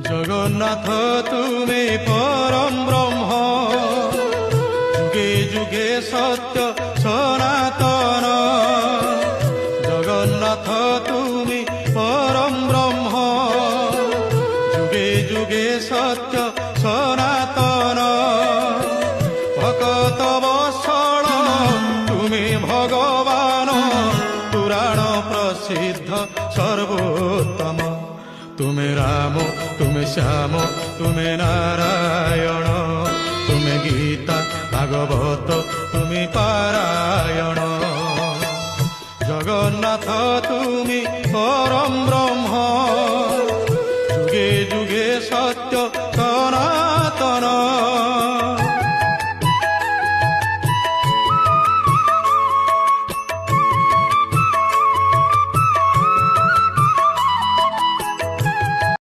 জগন্নাথ তুমি পরম ব্রহ্ম, যুগে যুগে সত্য সনাতন। জগন্নাথ তুমি পরম ব্রহ্ম, যুগে যুগে সত্য সনাতন। ভকত বৎসল তুমি ভগবান, পুরাণ প্রসিদ্ধ সর্বোত্তম। তুমি রাম, তুমি শ্যাম, তুমি নারায়ণ, তুমি গীতা ভাগবত, তুমি পারায়ণ। জগন্নাথ তুমি পরম ব্রহ্ম।